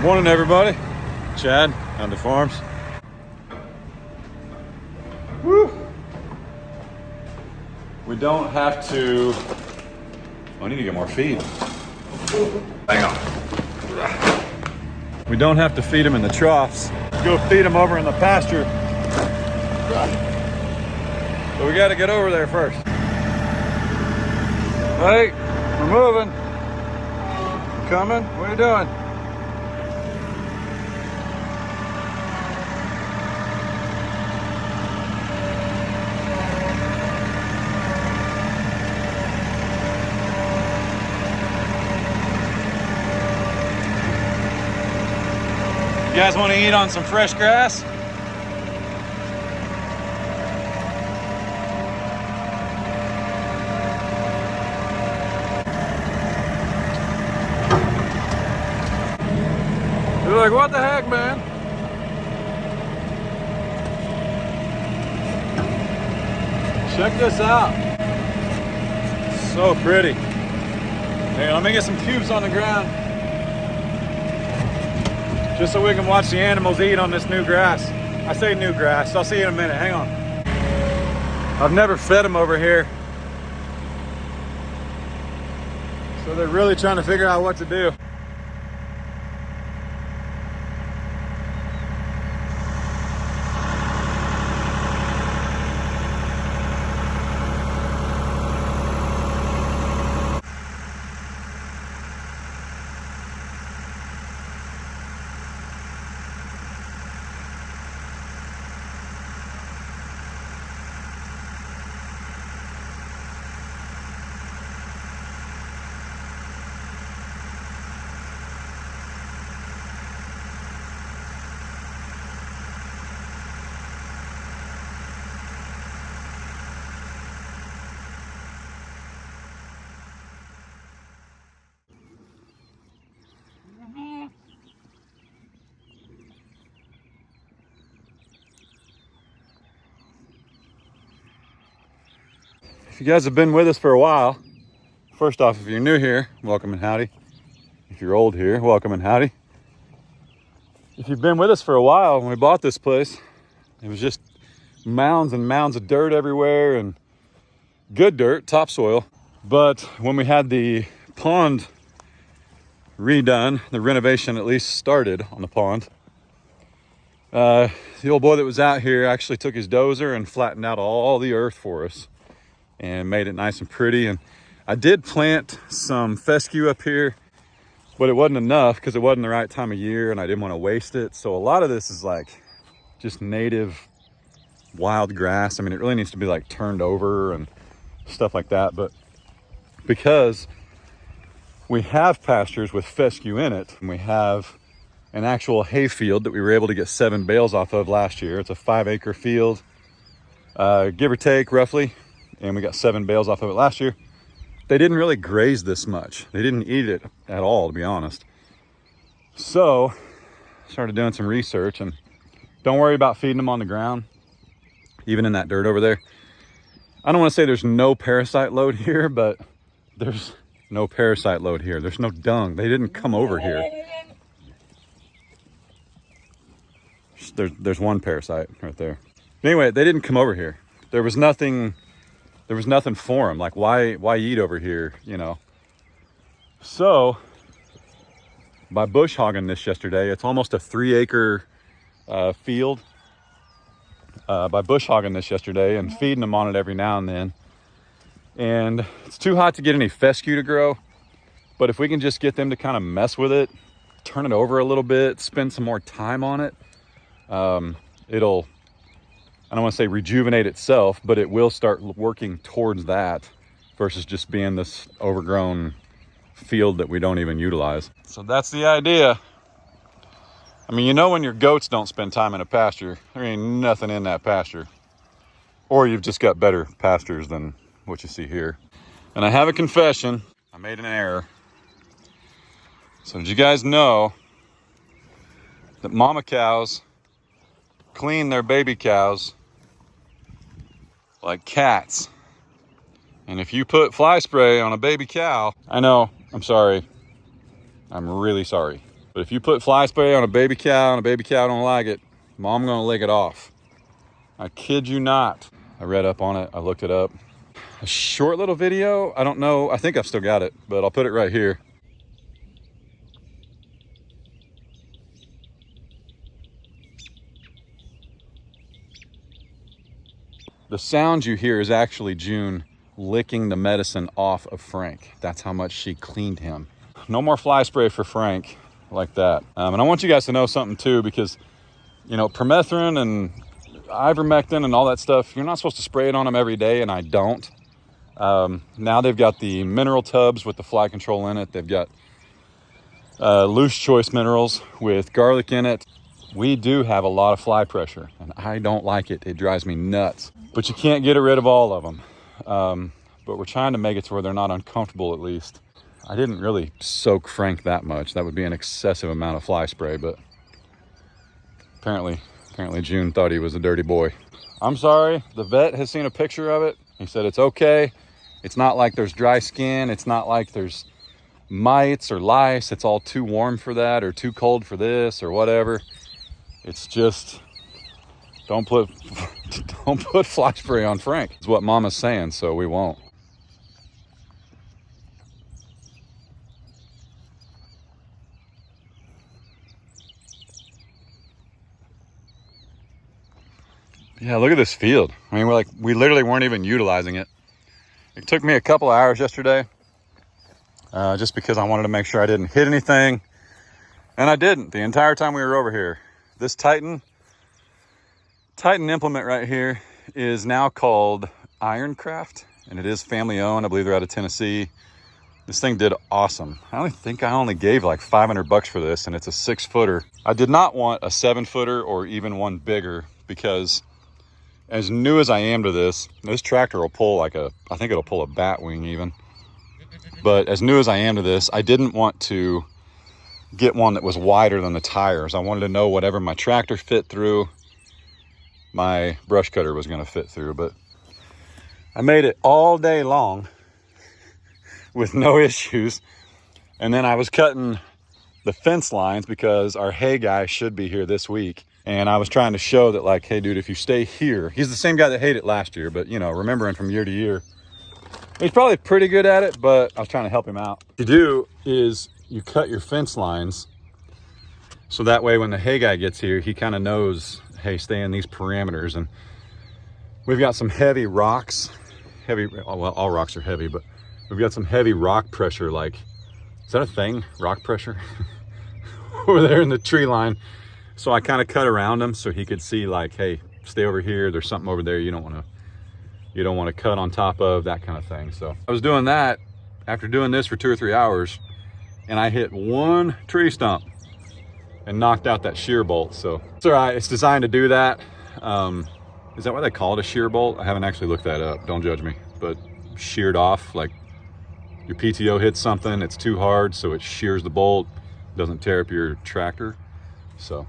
Morning, everybody. Chad, Adler Farms. Woo! We don't have to. I need to get more feed. Hang on. We don't have to feed them in the troughs. Let's go feed them over in the pasture. But we got to get over there first. Hey, we're moving. Coming? What are you doing? You guys want to eat on some fresh grass? You're like, what the heck, man? Check this out. So pretty. Hey, let me get some cubes on the ground, just so we can watch the animals eat on this new grass. I say new grass. I'll see you in a minute. Hang on. I've never fed them over here, so they're really trying to figure out what to do. If you guys have been with us for a while, first off, if you're new here, welcome and howdy. If you're old here, welcome and howdy. If you've been with us for a while, when we bought this place, it was just mounds and mounds of dirt everywhere, and good dirt, topsoil. But when we had the pond redone, the renovation at least started on the pond, the old boy that was out here actually took his dozer and flattened out all the earth for us and made it nice and pretty. And I did plant some fescue up here, but it wasn't enough because it wasn't the right time of year and I didn't want to waste it. So a lot of this is like just native wild grass. I mean, it really needs to be like turned over and stuff like that. But because we have pastures with fescue in it, and we have an actual hay field that we were able to get 7 bales off of last year. It's a 5-acre field, give or take roughly. And we got 7 bales off of it last year. They didn't really graze this much. They didn't eat it at all, to be honest. So started doing some research, and don't worry about feeding them on the ground, even in that dirt over there. I don't want to say there's no parasite load here, but there's no parasite load here. There's no dung. They didn't come over here. There's one parasite right there. Anyway, they didn't come over here. There was nothing for them. Like, why eat over here, you know? So by bush hogging this yesterday, it's almost a 3-acre field. By bush hogging this yesterday and feeding them on it every now and then. And it's too hot to get any fescue to grow, but if we can just get them to kind of mess with it, turn it over a little bit, spend some more time on it, it'll, I don't want to say rejuvenate itself, but it will start working towards that versus just being this overgrown field that we don't even utilize. So that's the idea. I mean, you know, when your goats don't spend time in a pasture, there ain't nothing in that pasture. Or you've just got better pastures than what you see here. And I have a confession. I made an error. So did you guys know that mama cows clean their baby cows like cats? And if you put fly spray on a baby cow, I know, I'm sorry. I'm really sorry. But if you put fly spray on a baby cow and a baby cow don't like it, mom gonna lick it off. I kid you not. I read up on it, I looked it up. A short little video, I don't know, I think I've still got it, but I'll put it right here. The sound you hear is actually June licking the medicine off of Frank. That's how much she cleaned him. No more fly spray for Frank like that. And I want you guys to know something too, because, you know, permethrin and ivermectin and all that stuff, you're not supposed to spray it on them every day, and I don't. Now they've got the mineral tubs with the fly control in it. They've got loose choice minerals with garlic in it. We do have a lot of fly pressure, and I don't like it. It drives me nuts. But you can't get rid of all of them. But we're trying to make it to where they're not uncomfortable, at least. I didn't really soak Frank that much. That would be an excessive amount of fly spray, but apparently June thought he was a dirty boy. I'm sorry, the vet has seen a picture of it. He said it's okay. It's not like there's dry skin. It's not like there's mites or lice. It's all too warm for that or too cold for this or whatever. It's just, don't put fly spray on Frank. It's what Mama's saying, so we won't. Yeah, look at this field. I mean, we literally weren't even utilizing it. It took me a couple hours yesterday, just because I wanted to make sure I didn't hit anything. And I didn't the entire time we were over here. This Titan implement right here is now called Ironcraft, and it is family owned. I believe they're out of Tennessee. This thing did awesome. I think I only gave like $500 for this, and it's a 6-footer. I did not want a 7-footer or even one bigger, because as new as I am to this tractor will pull I think it'll pull a bat wing even. But as new as I am to this, I didn't want to get one that was wider than the tires. I wanted to know whatever my tractor fit through, my brush cutter was gonna fit through. But I made it all day long with no issues. And then I was cutting the fence lines because our hay guy should be here this week. And I was trying to show that, like, hey dude, if you stay here, he's the same guy that hated it last year, but you know, remembering from year to year, he's probably pretty good at it, but I was trying to help him out. What you do is you cut your fence lines so that way when the hay guy gets here, he kind of knows, hey, stay in these parameters. And we've got some heavy rocks, well, all rocks are heavy, but we've got some heavy rock pressure. Like, is that a thing? Rock pressure? Over there in the tree line. So I kind of cut around him so he could see, like, hey, stay over here. There's something over there you don't want to cut on top of, that kind of thing. So I was doing that after doing this for 2 or 3 hours, and I hit one tree stump and knocked out that shear bolt. So it's all right. It's designed to do that. Is that why they call it a shear bolt? I haven't actually looked that up. Don't judge me. But sheared off, like your PTO hits something, it's too hard, so it shears the bolt, doesn't tear up your tractor. So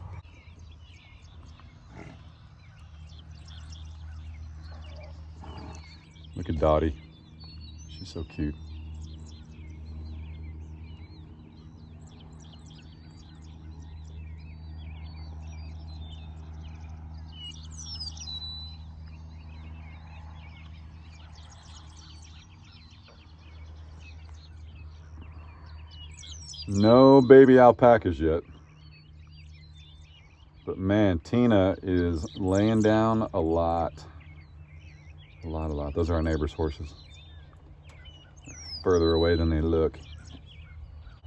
look at Dottie. She's so cute. No baby alpacas yet. But man, Tina is laying down a lot. A lot. Those are our neighbor's horses. Further away than they look.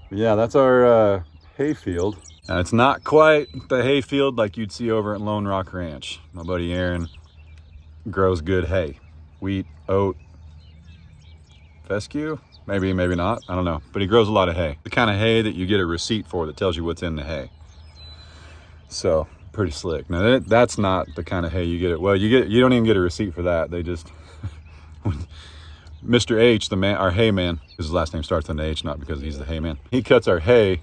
But yeah, that's our hay field. Now, it's not quite the hay field like you'd see over at Lone Rock Ranch. My buddy Aaron grows good hay. Wheat, oat, fescue, maybe not, I don't know. But he grows a lot of hay. The kind of hay that you get a receipt for that tells you what's in the hay. So pretty slick. Now that's not the kind of hay you get. Well, you don't even get a receipt for that. They just Mr. H, the man, our hay man, his last name starts with an H, not because he's the hay man. He cuts our hay.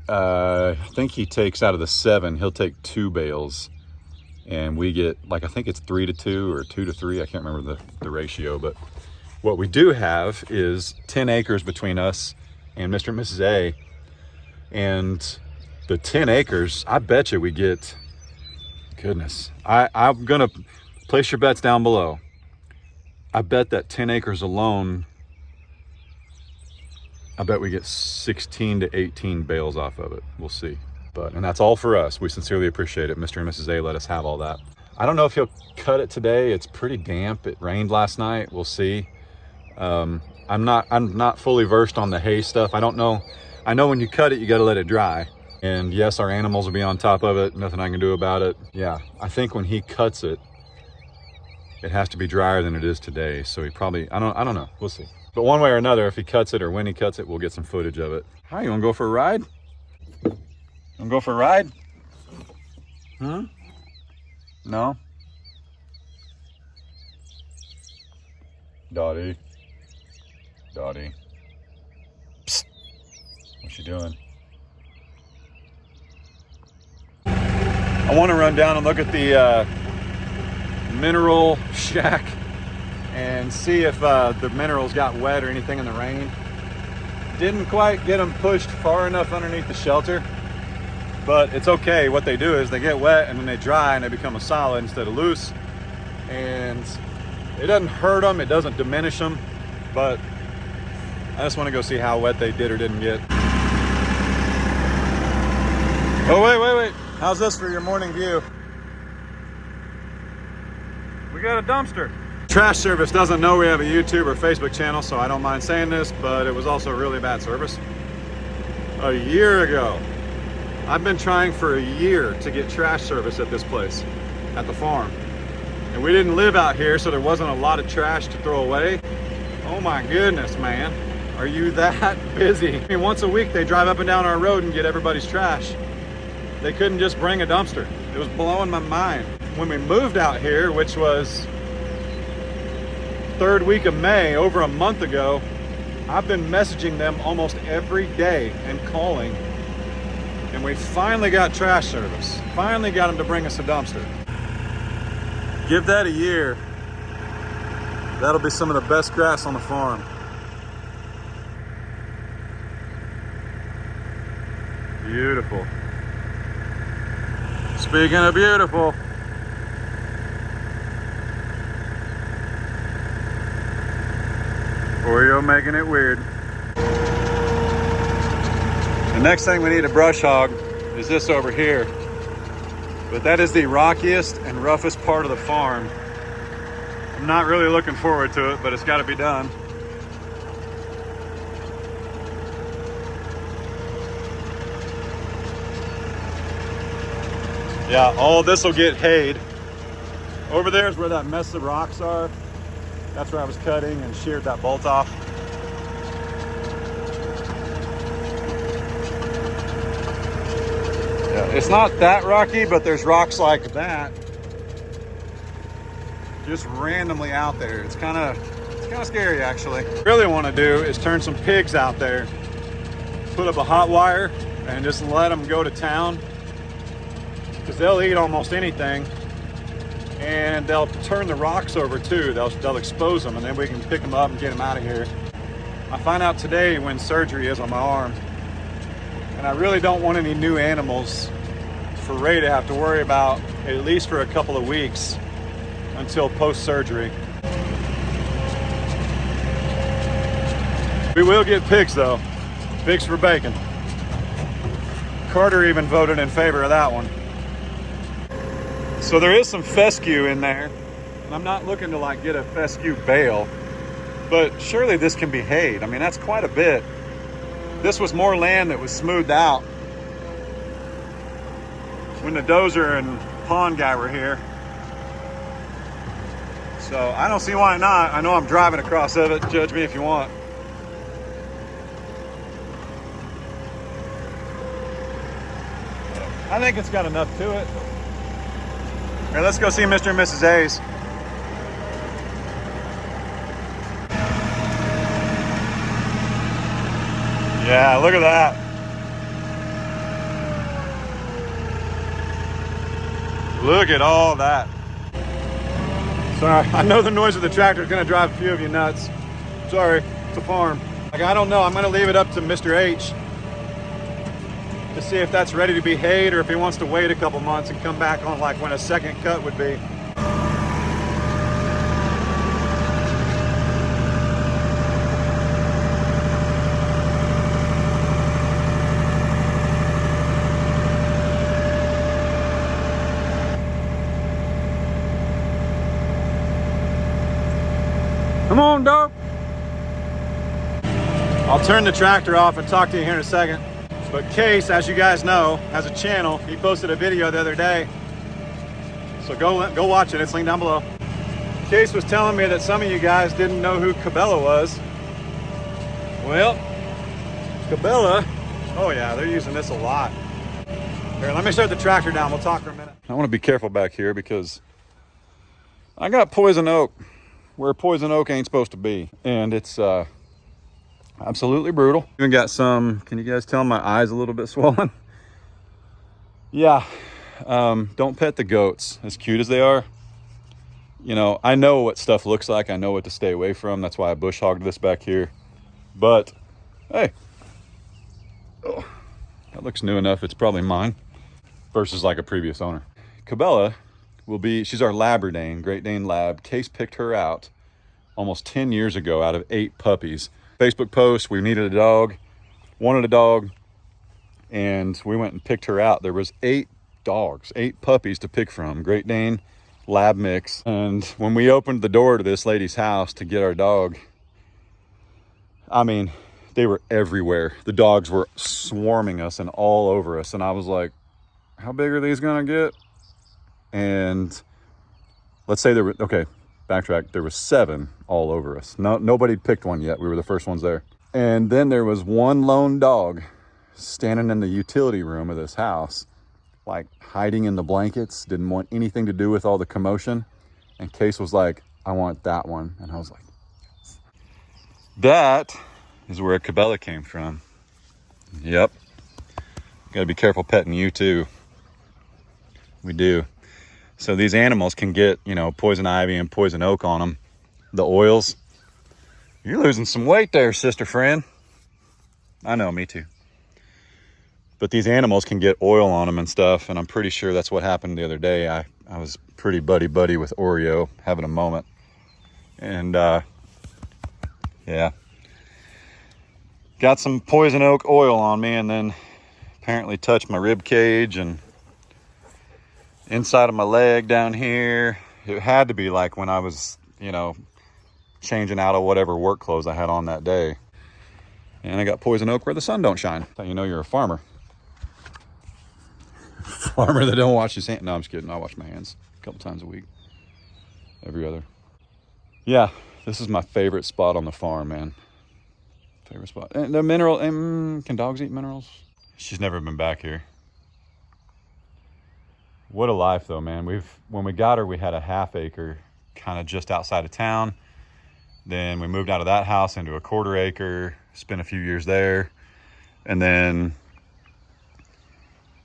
I think he takes out of the 7, he'll take 2 bales, and we get, like, I think it's 3 to 2 or 2 to 3. I can't remember the ratio, but what we do have is 10 acres between us and Mr. and Mrs. A. And the 10 acres, I bet you we get, goodness, I'm gonna place your bets down below. I bet that 10 acres alone, I bet we get 16 to 18 bales off of it. We'll see. And that's all for us. We sincerely appreciate it. Mr. and Mrs. A let us have all that. I don't know if he'll cut it today. It's pretty damp. It rained last night. We'll see. I'm not fully versed on the hay stuff. I don't know. I know when you cut it, you got to let it dry. And yes, our animals will be on top of it. Nothing I can do about it. Yeah, I think when he cuts it, it has to be drier than it is today. So he probably, I don't know. We'll see. But one way or another, if he cuts it or when he cuts it, we'll get some footage of it. Hi, you want to go for a ride? Want to go for a ride? No? Dottie. Psst. What's she doing? I want to run down and look at the mineral shack and see if the minerals got wet or anything in the rain. Didn't quite get them pushed far enough underneath the shelter, but it's okay. What they do is they get wet and then they dry and they become a solid instead of loose. And it doesn't hurt them, it doesn't diminish them, but I just want to go see how wet they did or didn't get. Oh, wait. How's this for your morning view? We got a dumpster. Trash service doesn't know we have a YouTube or Facebook channel, so I don't mind saying this, but it was also really bad service. A year ago, I've been trying for a year to get trash service at this place, at the farm. And we didn't live out here, so there wasn't a lot of trash to throw away. Oh my goodness, man. Are you that busy? I mean, once a week they drive up and down our road and get everybody's trash. They couldn't just bring a dumpster. It was blowing my mind. When we moved out here, which was third week of May, over a month ago, I've been messaging them almost every day and calling. And we finally got trash service. Finally got them to bring us a dumpster. Give that a year. That'll be some of the best grass on the farm. Beautiful. Speaking of beautiful, Oreo making it weird. The next thing we need to brush hog is this over here. But that is the rockiest and roughest part of the farm. I'm not really looking forward to it, but it's got to be done. Yeah, all this will get hayed. Over there is where that mess of rocks are. That's where I was cutting and sheared that bolt off. Yeah, it's not that rocky, but there's rocks like that just randomly out there. It's kind of scary, actually. What I really want to do is turn some pigs out there, put up a hot wire, and just let them go to town, because they'll eat almost anything, and they'll turn the rocks over too. They'll expose them, and then we can pick them up and get them out of here. I find out today when surgery is on my arm, and I really don't want any new animals for Ray to have to worry about, at least for a couple of weeks until post-surgery. We will get pigs though. Pigs for bacon. Carter even voted in favor of that one. So there is some fescue in there. And I'm not looking to like get a fescue bale, but surely this can be hayed. I mean, that's quite a bit. This was more land that was smoothed out when the dozer and pond guy were here. So I don't see why not. I know I'm driving across of it. Judge me if you want. I think it's got enough to it. Here, let's go see Mr. and Mrs. A's. Yeah, look at that. Look at all that. Sorry, I know the noise of the tractor is gonna drive a few of you nuts. Sorry, it's a farm. Like, I don't know, I'm gonna leave it up to Mr. H to see if that's ready to be hayed or if he wants to wait a couple months and come back on like when a second cut would be. Come on, dog. I'll turn the tractor off and talk to you here in a second. But Case, as you guys know, has a channel. He posted a video the other day. So go watch it, it's linked down below. Case was telling me that some of you guys didn't know who Cabela was. Well, Cabela, oh yeah, they're using this a lot. Here, let me shut the tractor down, we'll talk for a minute. I wanna be careful back here because I got poison oak where poison oak ain't supposed to be. And it's absolutely brutal. Even got some, can you guys tell my eyes a little bit swollen? Yeah, don't pet the goats, as cute as they are. You know, I know what stuff looks like. I know what to stay away from. That's why I bush hogged this back here. But, hey, oh, that looks new enough. It's probably mine versus like a previous owner. Cabela will be, she's our Labradane, Great Dane Lab. Case picked her out almost 10 years ago out of 8 puppies. Facebook post, we needed a dog, wanted a dog, and we went and picked her out. There was 8 dogs, 8 puppies to pick from, Great Dane Lab mix. And when we opened the door to this lady's house to get our dog, I mean, they were everywhere. The dogs were swarming us and all over us. And I was like, how big are these gonna get? And let's say there were, okay, backtrack, there was 7 all over us. Nobody picked one yet. We were the first ones there. And then there was one lone dog standing in the utility room of this house, like hiding in the blankets, didn't want anything to do with all the commotion. And Case was like, I want that one. And I was like, yes. That is where Cabela came from. Yep. Gotta be careful petting you too. We do. So these animals can get, you know, poison ivy and poison oak on them. The oils. You're losing some weight there, sister friend. I know, me too. But these animals can get oil on them and stuff, and I'm pretty sure that's what happened the other day. I was pretty buddy-buddy with Oreo, having a moment. And, yeah. Got some poison oak oil on me, and then apparently touched my rib cage and inside of my leg down here. It had to be like when I was, you know, changing out of whatever work clothes I had on that day. And I got poison oak where the sun don't shine. So you know you're a farmer. Farmer that don't wash his hands. No, I'm just kidding. I wash my hands a couple times a week. Every other. Yeah, this is my favorite spot on the farm, man. Favorite spot. And the mineral, can dogs eat minerals? She's never been back here. What a life though, man. When we got her, we had a ½ acre kind of just outside of town. Then we moved out of that house into a 1/4 acre, spent a few years there. And then,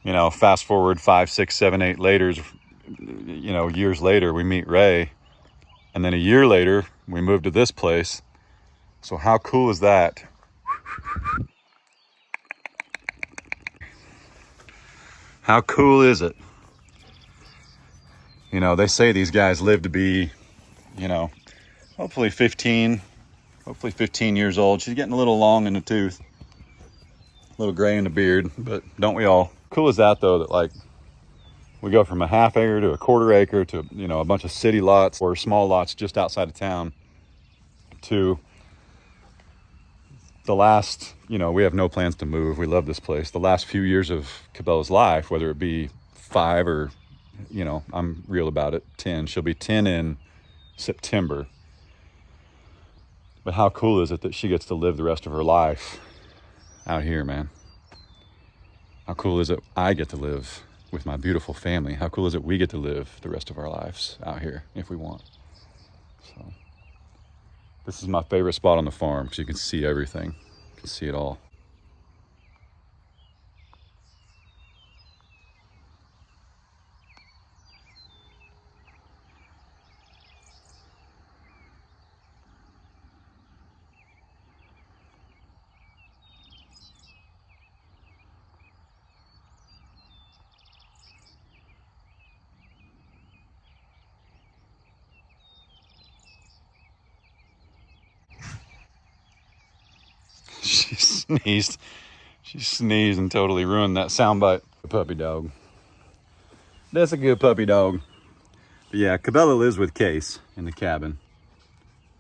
you know, fast forward 5, 6, 7, 8 later, you know, years later, we meet Ray. And then a year later, we moved to this place. So how cool is that? How cool is it? You know, they say these guys live to be, you know, hopefully 15 years old. She's getting a little long in the tooth, a little gray in the beard, but don't we all? Cool is that though, that like we go from a ½ acre to a 1/4 acre to, you know, a bunch of city lots or small lots just outside of town to the last, you know, we have no plans to move. We love this place. The last few years of Cabela's life, whether it be 5 or, you know, I'm real about it, 10. She'll be 10 in September. But how cool is it that she gets to live the rest of her life out here, man? How cool is it I get to live with my beautiful family? How cool is it we get to live the rest of our lives out here if we want? So this is my favorite spot on the farm because you can see everything. You can see it all. She sneezed. She sneezed and totally ruined that soundbite. The puppy dog. That's a good puppy dog. But yeah, Cabela lives with Case in the cabin.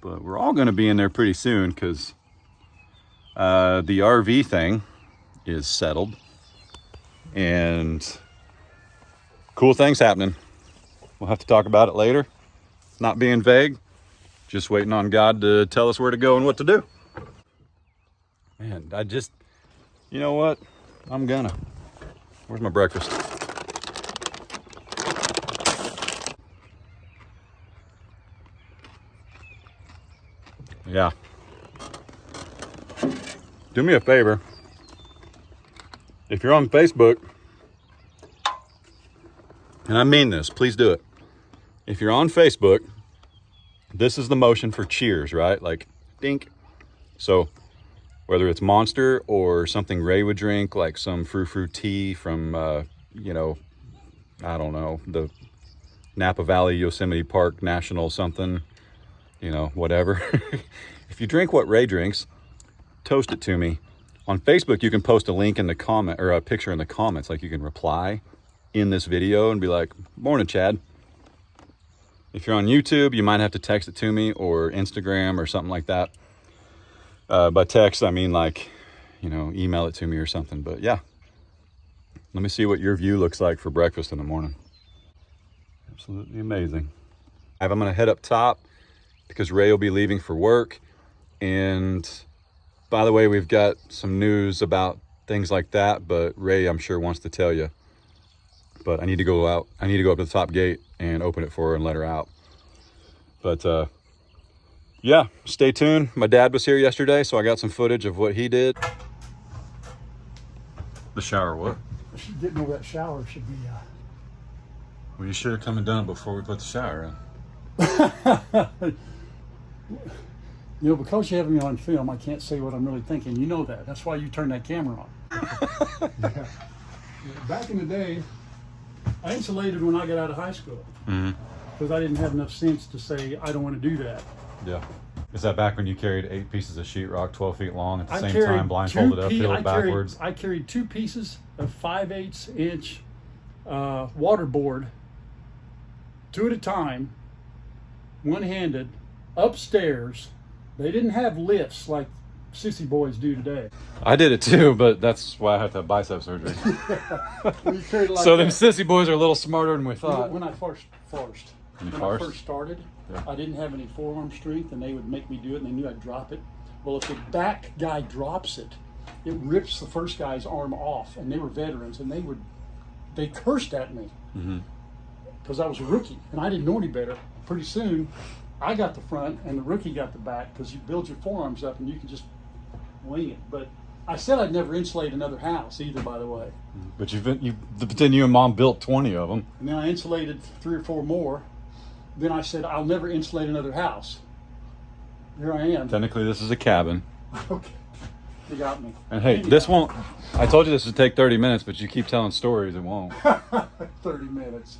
But we're all going to be in there pretty soon because the RV thing is settled. And cool things happening. We'll have to talk about it later. Not being vague. Just waiting on God to tell us where to go and what to do. Man, you know what? I'm gonna. Where's my breakfast? Yeah. Do me a favor. If you're on Facebook, and I mean this, please do it. If you're on Facebook, this is the motion for cheers, right? Like, dink. So, whether it's Monster or something Ray would drink, like some frou-frou tea from, you know, I don't know, the Napa Valley Yosemite Park National something, you know, whatever. If you drink what Ray drinks, toast it to me. On Facebook, you can post a link in the comment, or a picture in the comments, like you can reply in this video and be like, morning, Chad. If you're on YouTube, you might have to text it to me, or Instagram or something like that. By text, I mean like, you know, email it to me or something. But yeah, let me see what your view looks like for breakfast in the morning. Absolutely amazing. I'm going to head up top because Ray will be leaving for work. And by the way, we've got some news about things like that, but Ray, I'm sure, wants to tell you. But I need to go out. I need to go up to the top gate and open it for her and let her out. But yeah, stay tuned. My dad was here yesterday, so I got some footage of what he did. The shower, what? Getting over that shower should be... Well, you should have come and done it before we put the shower in. You know, because you have me on film, I can't say what I'm really thinking. You know that. That's why you turn that camera on. Yeah. Back in the day, I insulated when I got out of high school. Because I didn't have enough sense to say, I don't want to do that. Yeah. Is that back when you carried 8 pieces of sheetrock 12 feet long at the same time, blindfolded uphill backwards? I carried 2 pieces of 5/8 inch water board, 2 at a time, one-handed, upstairs. They didn't have lifts like sissy boys do today. I did it too, but that's why I had to have bicep surgery. Well, you carried it like so that. them sissy boys are a little smarter than we thought. When I first started, yeah. I didn't have any forearm strength, and they would make me do it, and they knew I'd drop it. Well, if the back guy drops it, it rips the first guy's arm off, and they were veterans, and they cursed at me because I was a rookie, and I didn't know any better. Pretty soon, I got the front, and the rookie got the back, because you build your forearms up, and you can just wing it. But I said I'd never insulate another house either, by the way. But then you and Mom built 20 of them. And then I insulated 3 or 4 more. Then I said, I'll never insulate another house. Here I am. Technically, this is a cabin. Okay. You got me. And hey, this won't... I told you this would take 30 minutes, but you keep telling stories, it won't. 30 minutes.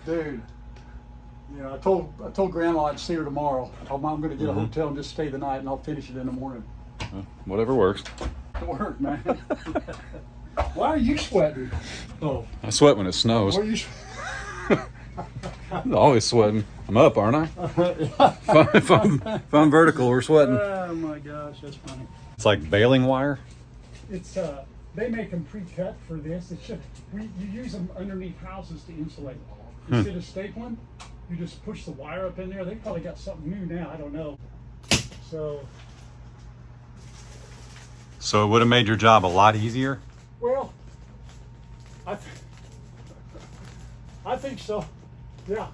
Dude. You know, I told Grandma I'd see her tomorrow. I told Mom I'm going to get a hotel and just stay the night, and I'll finish it in the morning. Well, whatever works. It worked, man. Why are you sweating? Oh. I sweat when it snows. Why are you I'm always sweating. I'm up, aren't I? if I'm vertical, we're sweating. Oh my gosh, that's funny. It's like baling wire. It's they make them pre-cut for this. It's just you use them underneath houses to insulate. Instead of stapling, you just push the wire up in there. They probably got something new now. I don't know. So it would have made your job a lot easier? Well, I think so. Yeah.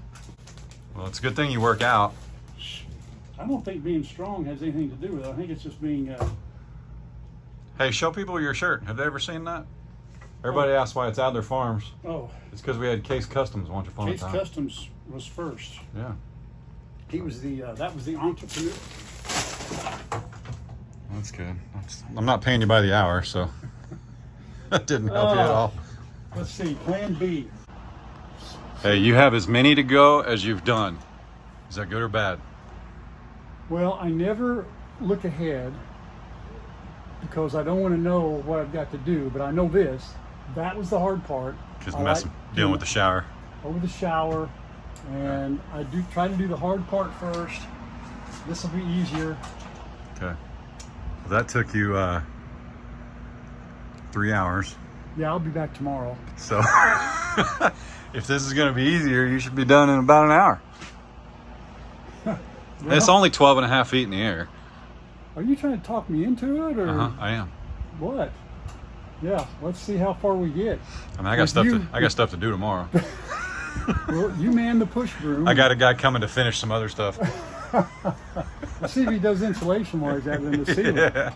Well, it's a good thing you work out. I don't think being strong has anything to do with it. I think it's just being... Hey, show people your shirt. Have they ever seen that? Everybody asks why it's Adler Farms. Oh. It's because we had Case Customs once upon a time. Case Customs was first. Yeah. He was that was the entrepreneur. That's good. I'm not paying you by the hour, so that didn't help you at all. Let's see, plan B. Hey, you have as many to go as you've done. Is that good or bad? Well, I never look ahead. because I don't want to know what I've got to do, but I know this. That was the hard part. Just dealing with the shower. Over the shower, and I do try to do the hard part first. This will be easier. Okay. Well, that took you 3 hours. Yeah, I'll be back tomorrow. So if this is going to be easier, you should be done in about an hour. Well, it's only 12 and a half feet in the air. Are you trying to talk me into it, or I am. what? Yeah, let's see how far we get. I mean, I got stuff to do tomorrow. Well, you man the push broom. I got a guy coming to finish some other stuff. Let's see if he does insulation while he's out in the ceiling. Yeah.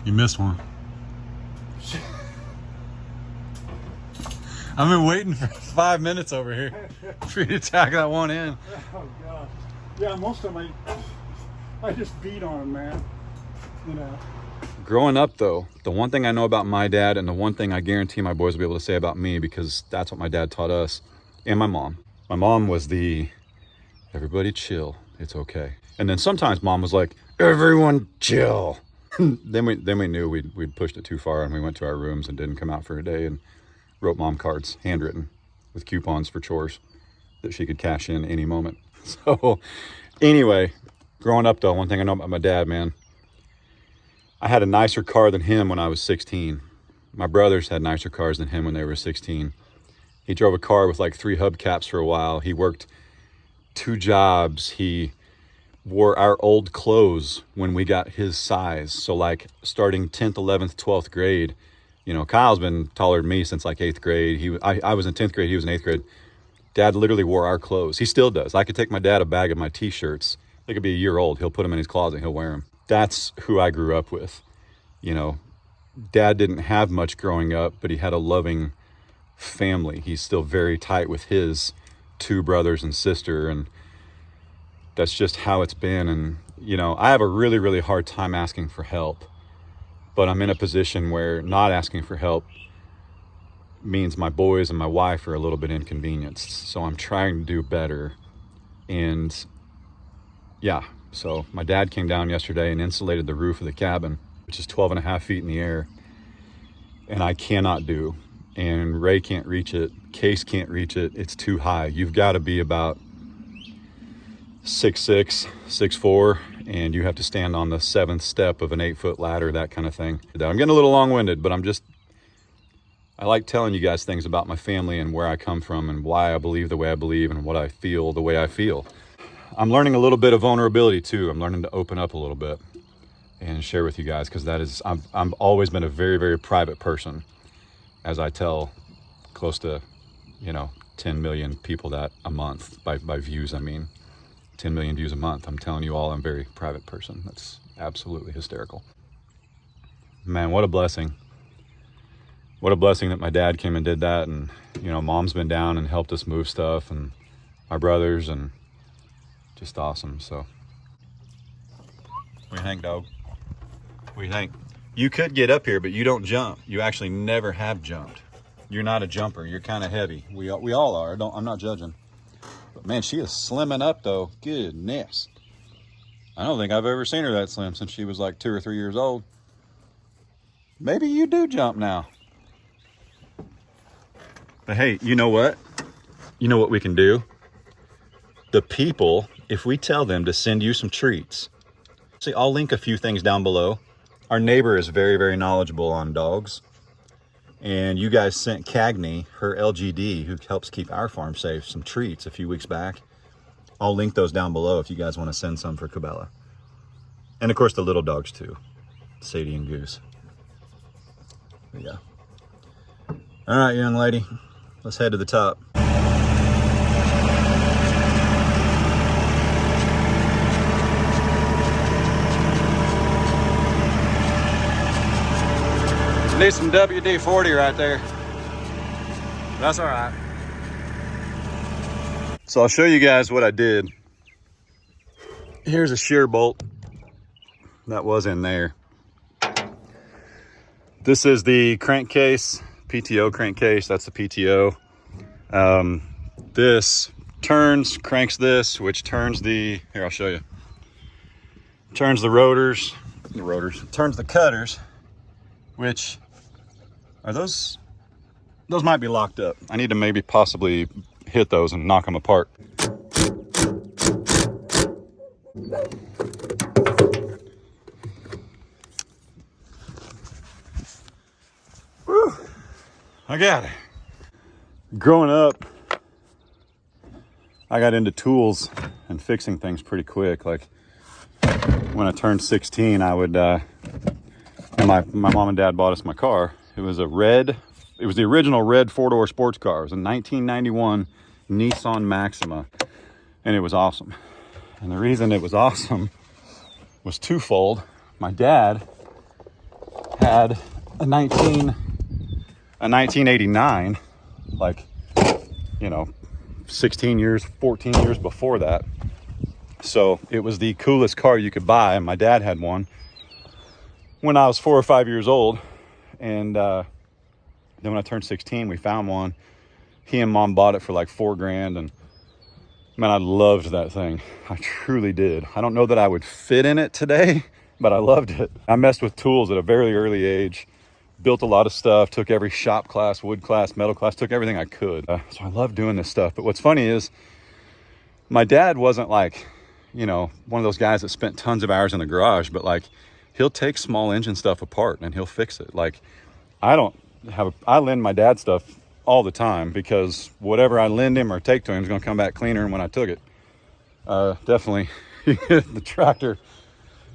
You missed one. I've been waiting for 5 minutes over here for you to tack that one in. Oh God. Yeah, most of them I just beat on them, man. You know. Growing up though, the one thing I know about my dad, and the one thing I guarantee my boys will be able to say about me, because that's what my dad taught us, and my mom. My mom was the, everybody chill, it's okay. And then sometimes mom was like, everyone chill. then we knew we'd pushed it too far, and we went to our rooms and didn't come out for a day and wrote mom cards, handwritten, with coupons for chores that she could cash in any moment. So anyway, growing up though, one thing I know about my dad, man, I had a nicer car than him when I was 16. My brothers had nicer cars than him when they were 16. He drove a car with like 3 hubcaps for a while. He worked 2 jobs. He wore our old clothes when we got his size. So like starting 10th, 11th, 12th grade, you know, Kyle's been taller than me since like 8th grade. I was in 10th grade, he was in 8th grade. Dad literally wore our clothes. He still does. I could take my dad a bag of my t-shirts. They could be a year old. He'll put them in his closet and he'll wear them. That's who I grew up with. You know, Dad didn't have much growing up, but he had a loving family. He's still very tight with his 2 brothers and sister, and that's just how it's been. And, you know, I have a really, really hard time asking for help, but I'm in a position where not asking for help means my boys and my wife are a little bit inconvenienced. So I'm trying to do better. And yeah, so my dad came down yesterday and insulated the roof of the cabin, which is 12 and a half feet in the air. And I cannot do, and Ray can't reach it. Case can't reach it. It's too high. You've got to be about 6'6", 6'4", and you have to stand on the 7th step of an 8-foot ladder, that kind of thing. I'm getting a little long-winded, but I like telling you guys things about my family and where I come from and why I believe the way I believe and what I feel the way I feel. I'm learning a little bit of vulnerability too. I'm learning to open up a little bit and share with you guys, because I've always been a very, very private person, as I tell close to, 10 million people that a month, by views, I mean 10 million views a month. I'm telling you all, I'm a very private person. That's absolutely hysterical. Man, what a blessing. What a blessing that my dad came and did that. And, mom's been down and helped us move stuff, and my brothers, and just awesome. So what do you think, dog? What do you think? You could get up here, but you don't jump. You actually never have jumped. You're not a jumper. You're kind of heavy. We all are. I'm not judging. But man, she is slimming up though. Goodness. I don't think I've ever seen her that slim since she was like 2 or 3 years old. Maybe you do jump now. But hey, you know what? You know what we can do? The people, if we tell them to send you some treats. See, I'll link a few things down below. Our neighbor is very, very knowledgeable on dogs. And you guys sent Cagney, her LGD, who helps keep our farm safe, some treats a few weeks back. I'll link those down below if you guys want to send some for Cabela. And of course the little dogs too, Sadie and Goose. But yeah. All right, young lady, let's head to the top. Need some WD-40 right there. That's all right. So I'll show you guys what I did. Here's a shear bolt that was in there. This is the crankcase, PTO crankcase. That's the PTO. This turns, cranks this, which turns the, here, I'll show you. Turns the rotors, turns the cutters, which are those might be locked up. I need to maybe possibly hit those and knock them apart. Whew, I got it. Growing up, I got into tools and fixing things pretty quick. Like when I turned 16, I would, and my mom and dad bought us my car. It was the original red 4-door sports car. It was a 1991 Nissan Maxima, and it was awesome. And the reason it was awesome was twofold. My dad had a 1989, like, you know, 16 years, 14 years before that. So it was the coolest car you could buy. And my dad had one when I was 4 or 5 years old. And then when I turned 16, we found one. He and mom bought it for like $4,000. And man, I loved that thing. I truly did. I don't know that I would fit in it today, but I loved it. I messed with tools at a very early age. Built a lot of stuff, took every shop class, wood class, metal class, took everything I could. So I love doing this stuff. But what's funny is my dad wasn't like, you know, one of those guys that spent tons of hours in the garage, but like he'll take small engine stuff apart and he'll fix it. Like I lend my dad stuff all the time because whatever I lend him or take to him is going to come back cleaner than when I took it. Definitely the tractor. If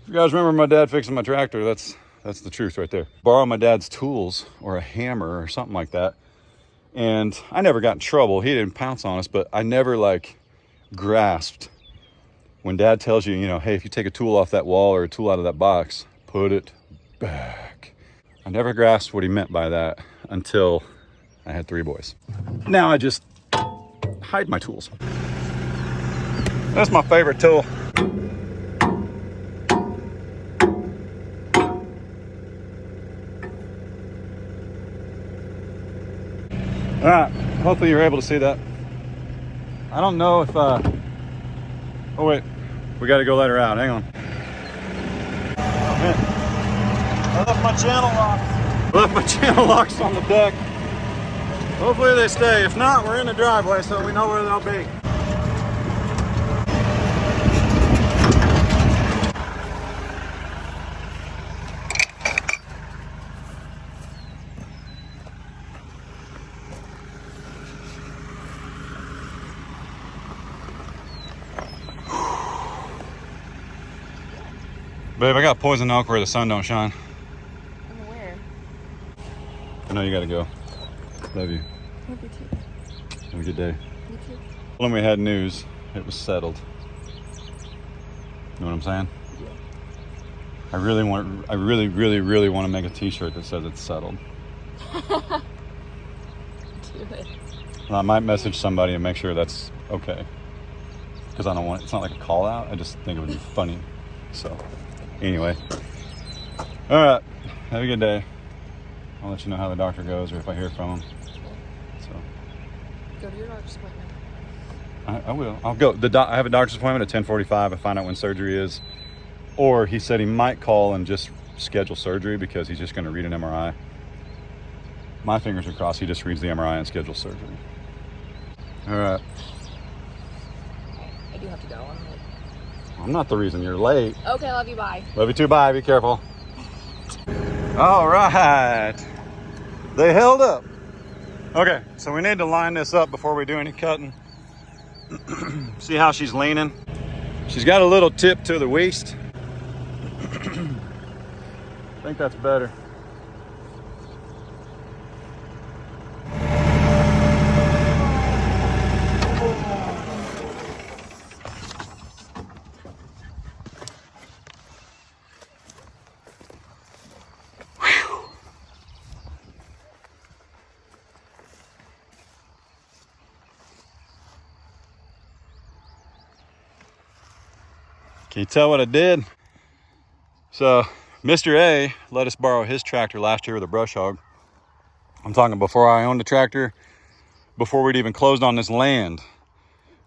you guys remember my dad fixing my tractor, that's the truth right there. Borrow my dad's tools or a hammer or something like that. And I never got in trouble. He didn't pounce on us, but I never like grasped when dad tells you, you know, hey, if you take a tool off that wall or a tool out of that box, put it back. I never grasped what he meant by that until I had 3 boys. Now I just hide my tools. That's my favorite tool. All right, hopefully you're able to see that. I don't know if, oh wait, we got to go let her out, hang on. Oh man, I left my channel locks. On the deck. Hopefully they stay. If not, we're in the driveway, so we know where they'll be. Babe, I got poison oak where the sun don't shine. Where? I know you gotta go. Love you. Love you too. Have a good day. You too. When we had news, it was settled. You know what I'm saying? Yeah. I really, really want to make a t-shirt that says it's settled. Do it. And I might message somebody and make sure that's okay. Because I don't want, it's not like a call out. I just think it would be funny. So, anyway. All right. Have a good day. I'll let you know how the doctor goes or if I hear from him. So. Go to your doctor's appointment. I will. I'll go. I have a doctor's appointment at 10:45. I find out when surgery is. Or he said he might call and just schedule surgery because he's just going to read an MRI. My fingers are crossed. He just reads the MRI and schedules surgery. All right. I do have to go. I'm not the reason you're late. Okay, love you. Bye. Love you too. Bye. Be careful. All right. They held up. Okay, so we need to line this up before we do any cutting. See how she's leaning? She's got a little tip to the waist. I think that's better. Can you tell what I did? So Mr. A let us borrow his tractor last year with a brush hog. I'm talking before I owned a tractor. before we'd even closed on this land.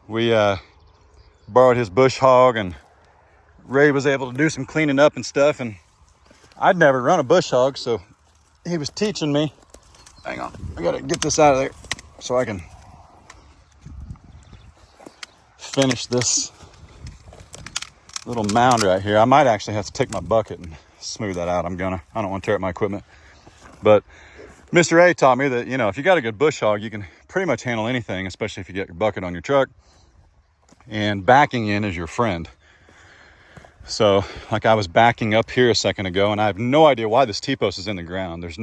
We borrowed his bush hog, and Ray was able to do some cleaning up and stuff, and I'd never run a bush hog, so he was teaching me. Hang on, I gotta get this out of there so I can finish this little mound right here. I might actually have to take my bucket and smooth that out. I don't want to tear up my equipment. But Mr. A taught me that, you know, if you got a good bush hog, you can pretty much handle anything, especially if you get your bucket on your truck. And backing in is your friend. So, like, I was backing up here a second ago, and I have no idea why this T-post is in the ground. It's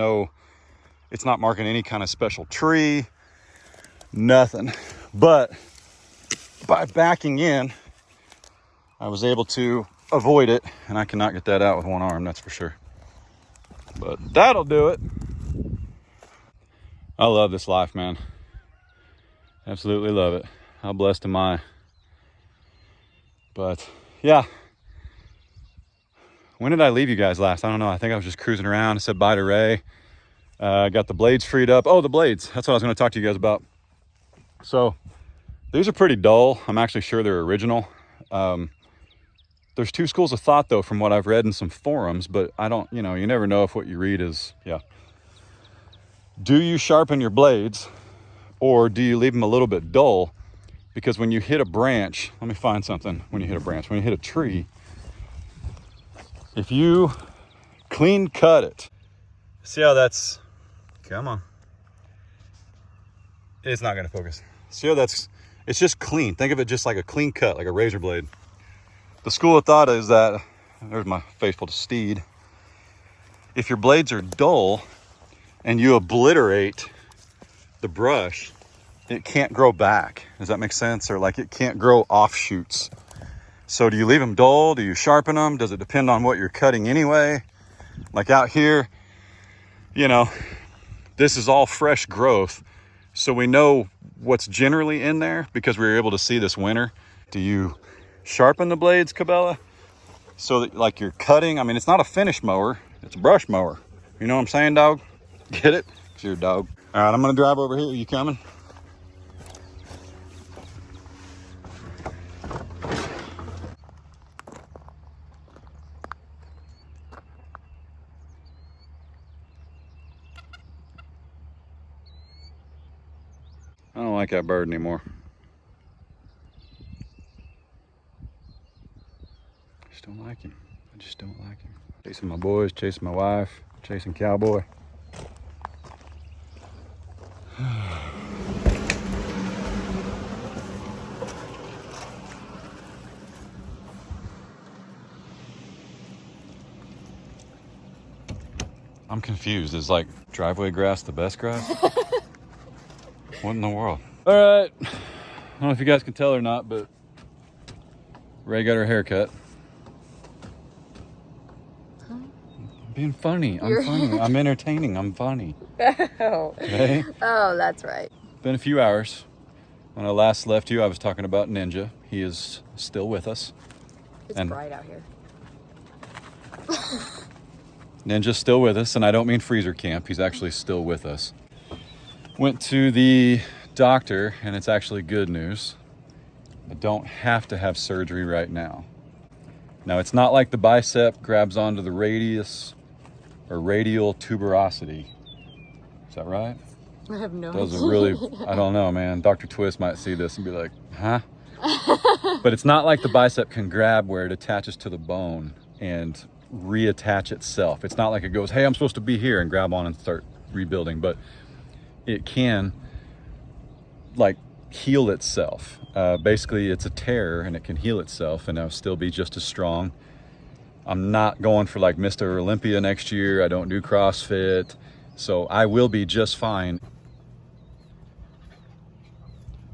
not marking any kind of special tree, nothing. But by backing in, I was able to avoid it, and I cannot get that out with one arm, that's for sure. But that'll do it. I love this life, man. Absolutely love it. How blessed am I? But yeah. When did I leave you guys last? I don't know. I think I was just cruising around. I said bye to Ray. Got the blades freed up. Oh, the blades. That's what I was going to talk to you guys about. So these are pretty dull. I'm actually sure they're original. There's two schools of thought, though, from what I've read in some forums, but I don't, you know, you never know if what you read is, yeah. Do you sharpen your blades, or do you leave them a little bit dull? Because when you hit a branch, let me find something. When you hit a branch, when you hit a tree, if you clean cut it, see how that's, come on. It's not gonna focus. See how it's just clean. Think of it just like a clean cut, like a razor blade. The school of thought is that, there's my faithful steed. If your blades are dull and you obliterate the brush, it can't grow back. Does that make sense? Or like it can't grow offshoots. So do you leave them dull? Do you sharpen them? Does it depend on what you're cutting anyway? Like out here, you know, this is all fresh growth. So we know what's generally in there because we were able to see this winter. Do you sharpen the blades, Cabela? So that, like, you're cutting, I mean, it's not a finish mower, it's a brush mower. You know what I'm saying, dog? Get it? It's your dog. All right, I'm gonna drive over here. Are you coming? I don't like that bird anymore. I just don't like him. I just don't like him. Chasing my boys, chasing my wife, chasing cowboy. I'm confused. Is like driveway grass the best grass? What in the world? All right. I don't know if you guys can tell or not, but Ray got her hair cut. Huh? I'm being funny. I'm funny. I'm entertaining. I'm funny. Oh. Okay? Oh, that's right. Been a few hours. When I last left you, I was talking about Ninja. He is still with us. It's bright out here. Ninja's still with us, and I don't mean freezer camp. He's actually still with us. Went to the doctor, and it's actually good news. I don't have to have surgery right now. Now, it's not like the bicep grabs onto the radius or radial tuberosity. Is that right? I have no Those idea. are really, I don't know, man. Dr. Twist might see this and be like, huh? But it's not like the bicep can grab where it attaches to the bone and reattach itself. It's not like it goes, hey, I'm supposed to be here, and grab on and start rebuilding. But it can, like, heal itself. Basically, it's a tear, and it can heal itself, and I'll still be just as strong. I'm not going for, like, Mr. Olympia next year. I don't do CrossFit. So I will be just fine.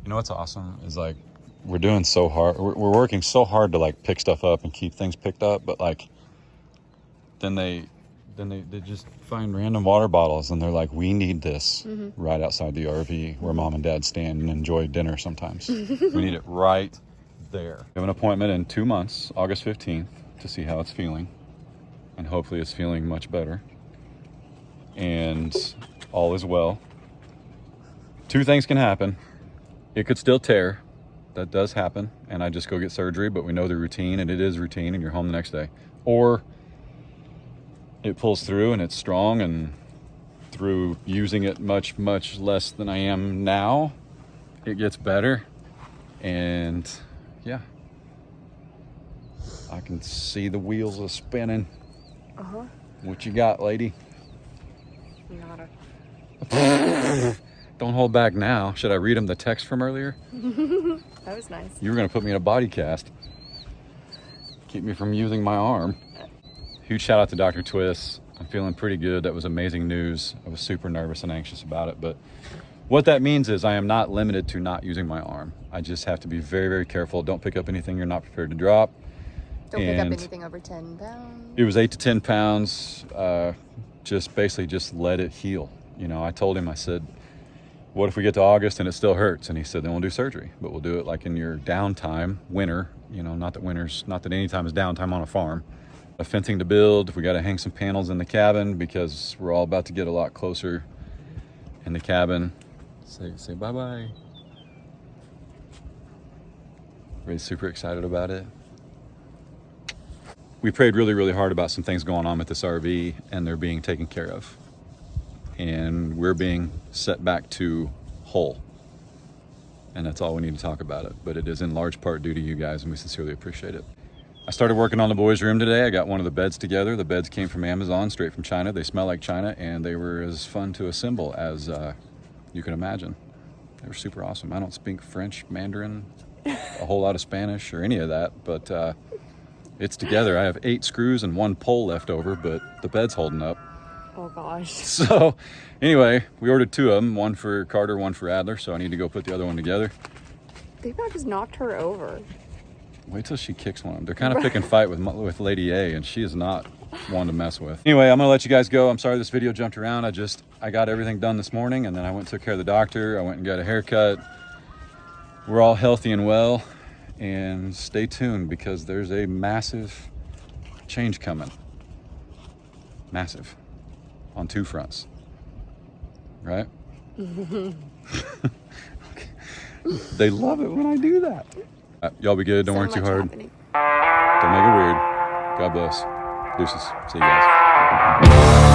You know what's awesome is, like, we're doing so hard. We're working so hard to, like, pick stuff up and keep things picked up, but, like, then they just find random water bottles, and they're like, we need this right outside the RV where mom and dad stand and enjoy dinner sometimes. We need it right there. We have an appointment in 2 months, August 15th, to see how it's feeling, and hopefully it's feeling much better, and all is well. two things can happen. It could still tear. That does happen. And I just go get surgery, but we know the routine, and it is routine, and you're home the next day. Or it pulls through and it's strong, and through using it much, much less than I am now, it gets better. And yeah, I can see the wheels are spinning. Uh-huh. What you got, lady? Nada. Don't hold back now. Should I read him the text from earlier? That was nice. You were going to put me in a body cast. Keep me from using my arm. Huge shout out to Dr. Twist. I'm feeling pretty good. That was amazing news. I was super nervous and anxious about it. But what that means is I am not limited to not using my arm. I just have to be very, very careful. Don't pick up anything you're not prepared to drop. Don't pick up anything over 10 pounds. It was 8 to 10 pounds. Just basically just let it heal. You know, I told him, I said, what if we get to August and it still hurts? And he said, then we'll do surgery, but we'll do it like in your downtime, winter, you know, not that any time is downtime on a farm. A fencing to build. We got to hang some panels in the cabin because we're all about to get a lot closer in the cabin. Say bye-bye. Ray's super excited about it. We prayed really, really hard about some things going on with this RV, and they're being taken care of. And we're being set back to whole. And that's all we need to talk about it. But it is in large part due to you guys, and we sincerely appreciate it. I started working on the boys' room today. I got one of the beds together. The beds came from Amazon, straight from China. They smell like China, and they were as fun to assemble as you can imagine. They were super awesome. I don't speak French, Mandarin, a whole lot of Spanish, or any of that, but it's together. I have 8 screws and 1 pole left over, but the bed's holding up. Oh gosh. So anyway, we ordered 2 of them, one for Carter, one for Adler, so I need to go put the other one together. They about just knocked her over. Wait till she kicks one of them. They're kind of pick and fight with Lady A, and she is not one to mess with. Anyway, I'm gonna let you guys go. I'm sorry this video jumped around. I got everything done this morning, and then I went and took care of the doctor. I went and got a haircut. We're all healthy and well, and stay tuned because there's a massive change coming. Massive. On 2 fronts. Right? Okay. They love it when I do that. Y'all be good. Don't work too hard. Happening. Don't make it weird. God bless. Deuces. See you guys.